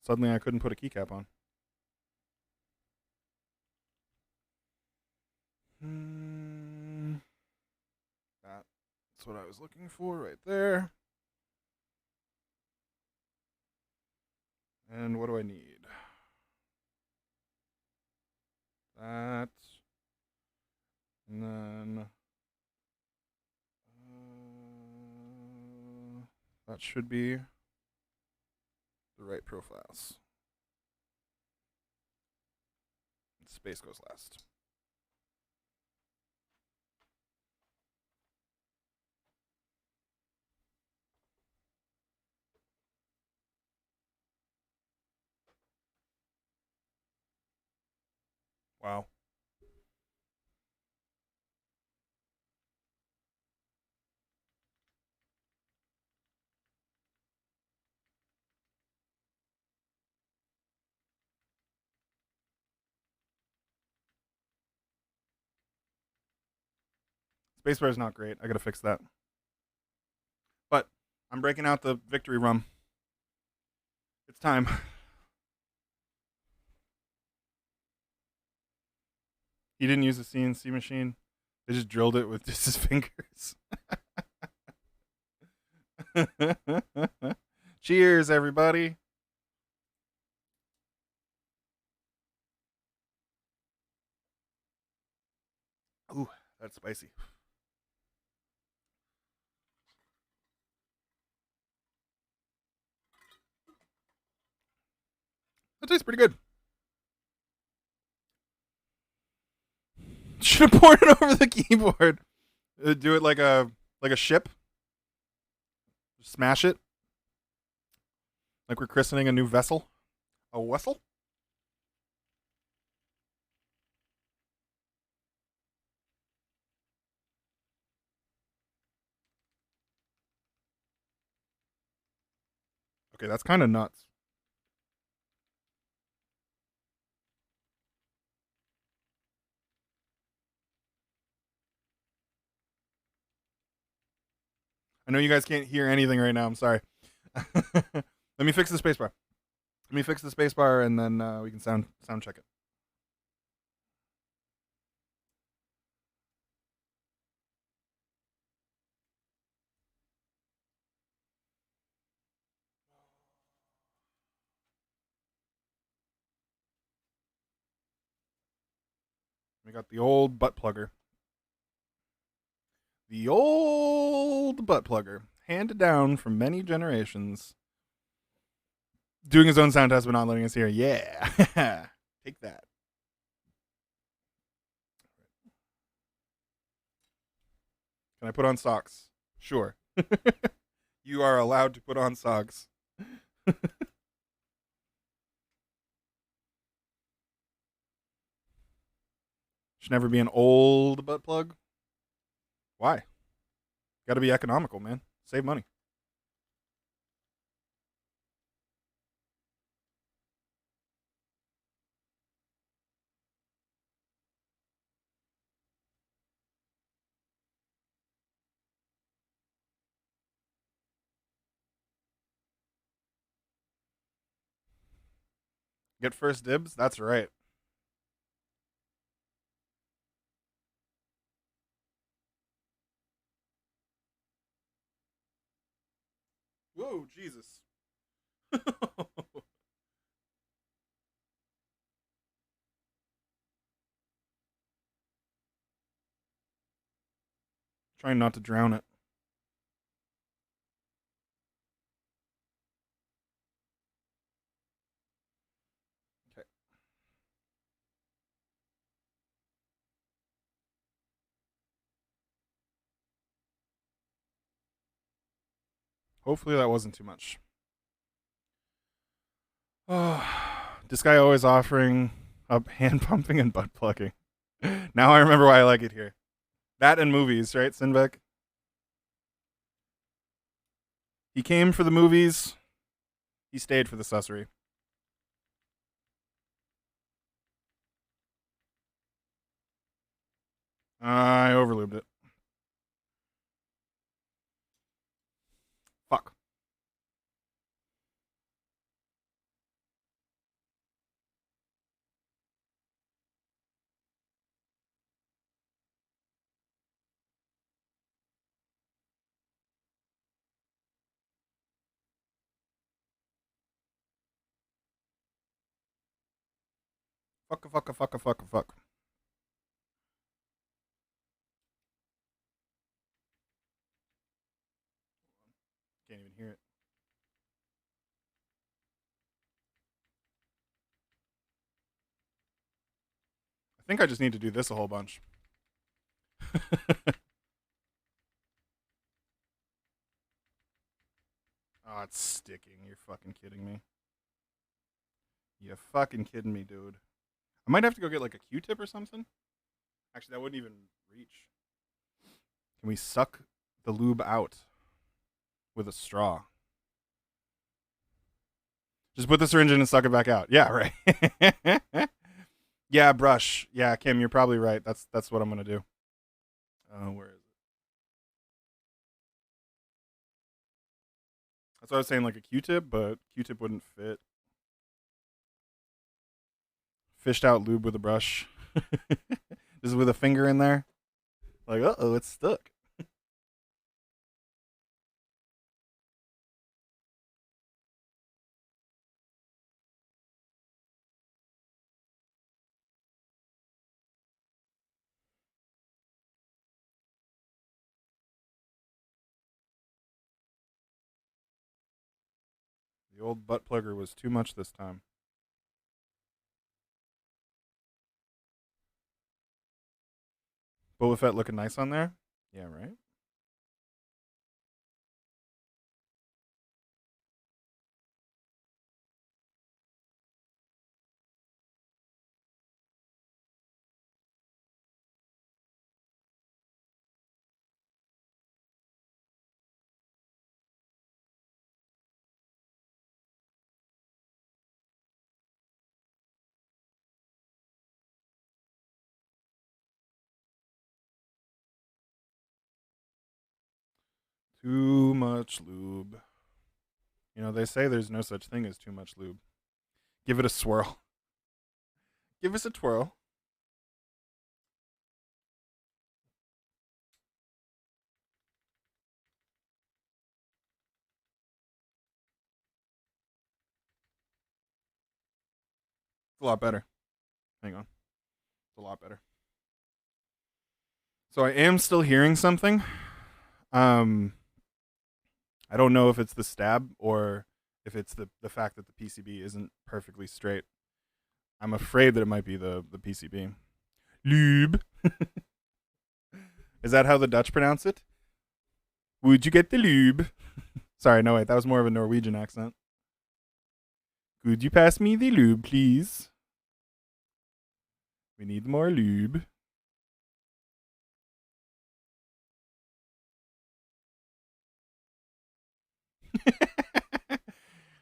Suddenly I couldn't put a keycap on. That's what I was looking for right there. And what do I need? That. And then that should be the right profiles. Space goes last. Wow. Spacebar is not great. I gotta fix that. But I'm breaking out the victory rum. It's time. He didn't use a CNC machine. They just drilled it with just his fingers. Cheers, everybody. Ooh, that's spicy. That tastes pretty good. Should have poured it over the keyboard. Do it like a ship. Smash it. Like we're christening a new vessel. A vessel? Okay, that's kind of nuts. I know you guys can't hear anything right now. I'm sorry. Let me fix the spacebar. Let me fix the spacebar, and then we can sound check it. We got the old butt plugger. The old butt plugger, handed down from many generations. Doing his own sound test, but not letting us hear. Yeah. Take that. Can I put on socks? Sure. You are allowed to put on socks. Should never be an old butt plug. Why? Got to be economical, man. Save money. Get first dibs? That's right. Whoa, Jesus. Trying not to drown it. Okay. Hopefully that wasn't too much. Oh, this guy always offering up hand pumping and butt plugging. Now I remember why I like it here. That and movies, right, Sinvek? He came for the movies. He stayed for the sussery. I overlubed it. Fuck. Fuck, fuck, fuck, fuck, fuck. Can't even hear it. I think I just need to do this a whole bunch. Oh, it's sticking. You're fucking kidding me. You fucking kidding me, dude. I might have to go get like a Q-tip or something. Actually, that wouldn't even reach. Can we suck the lube out with a straw? Just put the syringe in and suck it back out. Yeah, right. Yeah, brush. Yeah, Kim, you're probably right. That's what I'm gonna do. Where is it? That's what I was saying, like a Q-tip, but Q-tip wouldn't fit. Fished out lube with a brush. Just with a finger in there. Like, uh-oh, it's stuck. The old butt plugger was too much this time. Boba Fett looking nice on there? Yeah, right? Too much lube. You know, they say there's no such thing as too much lube. Give it a swirl. Give us a twirl. It's a lot better. Hang on. It's a lot better. So I am still hearing something. I don't know if it's the stab or if it's the fact that the PCB isn't perfectly straight. I'm afraid that it might be the PCB. Lube. Is that how the Dutch pronounce it? Would you get the lube? Sorry, no, wait, that was more of a Norwegian accent. Could you pass me the lube, please? We need more lube.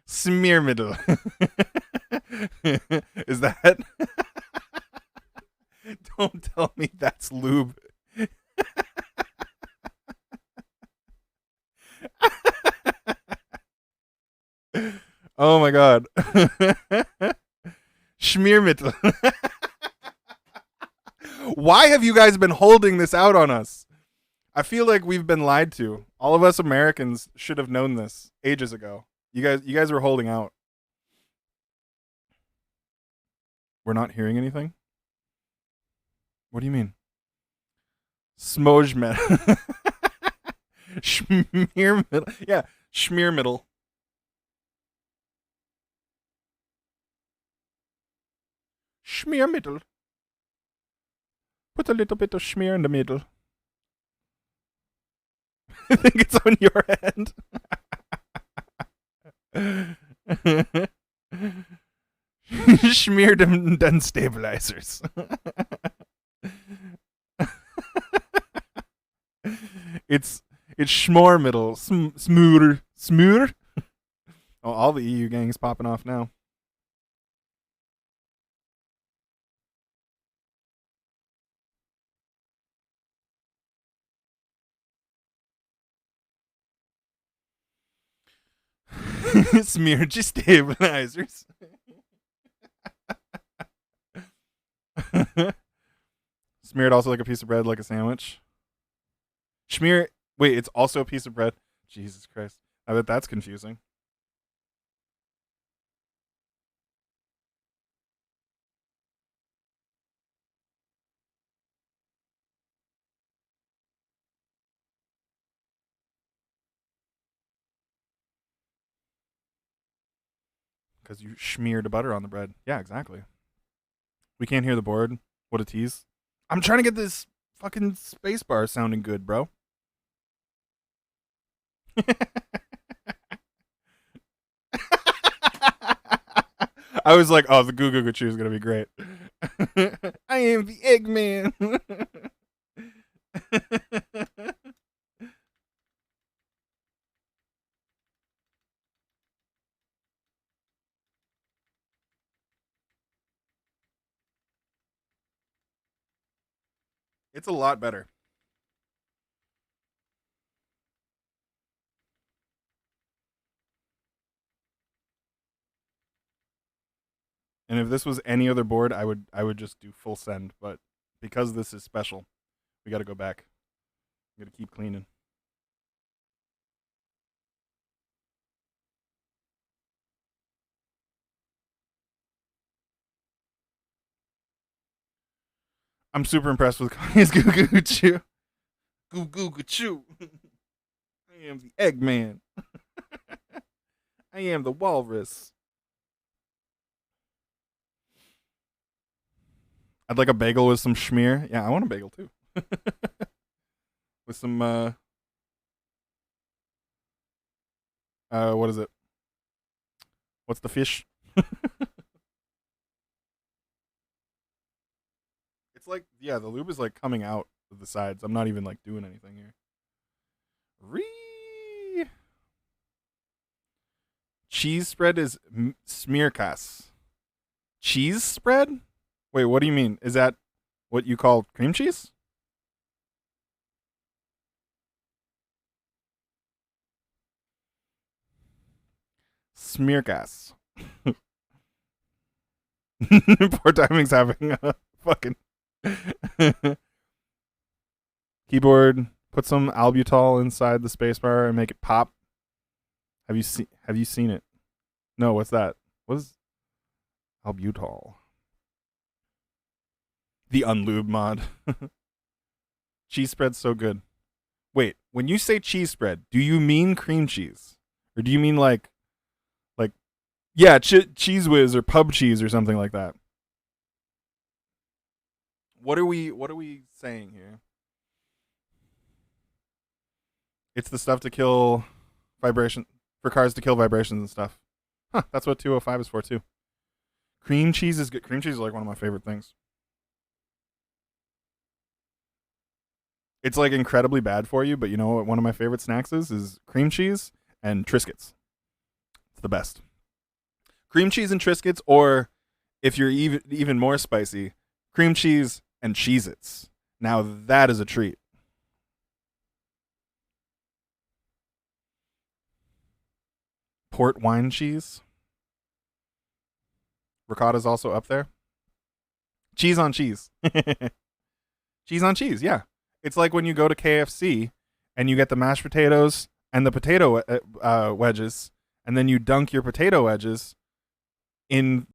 Smearmiddle. Is that? Don't tell me that's lube. Oh my god. Schmiermittel. Why have you guys been holding this out on us? I feel like we've been lied to. All of us Americans should have known this ages ago. You guys were holding out. We're not hearing anything? What do you mean? Smojmet. Schmiermittel. Yeah, schmiermittel. Schmiermittel. Put a little bit of schmear in the middle. I think it's on your end. Schmear them then stabilizers. it's schmormiddle. Smooter. Smooter. Oh, all the EU gangs popping off now. Smeargy stabilizers. Smeared also like a piece of bread, like a sandwich. Schmear. Wait, it's also a piece of bread. Jesus Christ. I bet that's confusing. Because you smeared butter on the bread. Yeah, exactly. We can't hear the board. What a tease. I'm trying to get this fucking space bar sounding good, bro. I was like, oh, the Goo Goo Chew is going to be great. I am the Eggman. It's a lot better. And if this was any other board, I would just do full send. But because this is special, we got to go back. We got to keep cleaning. I'm super impressed with Kanye's Goo Goo Chew. Goo Goo Chew. I am the Eggman. I am the Walrus. I'd like a bagel with some schmear. Yeah, I want a bagel too. With some what is it? What's the fish? It's like, yeah, the lube is like coming out of the sides. I'm not even like doing anything here. Cheese spread is smearkas. Cheese spread? Wait, what do you mean? Is that what you call cream cheese? Smearkas. Poor timing's having a fucking keyboard. Put some albutol inside the spacebar and make it pop. Have you seen it? No, what's that? What is albutol? The unlube mod. Cheese spread's so good. Wait, when you say cheese spread, do you mean cream cheese, or do you mean like yeah, cheese whiz or pub cheese or something like that? What are we saying here? It's the stuff to kill vibration for cars to kill vibrations and stuff. Huh, that's what 205 is for too. Cream cheese is good. Cream cheese is like one of my favorite things. It's like incredibly bad for you, but you know what one of my favorite snacks is cream cheese and Triscuits. It's the best. Cream cheese and Triscuits, or if you're even more spicy, cream cheese and Cheez-Its. Now that is a treat. Port wine cheese. Ricotta's also up there. Cheese on cheese. Cheese on cheese, yeah. It's like when you go to KFC and you get the mashed potatoes and the potato wedges, and then you dunk your potato wedges in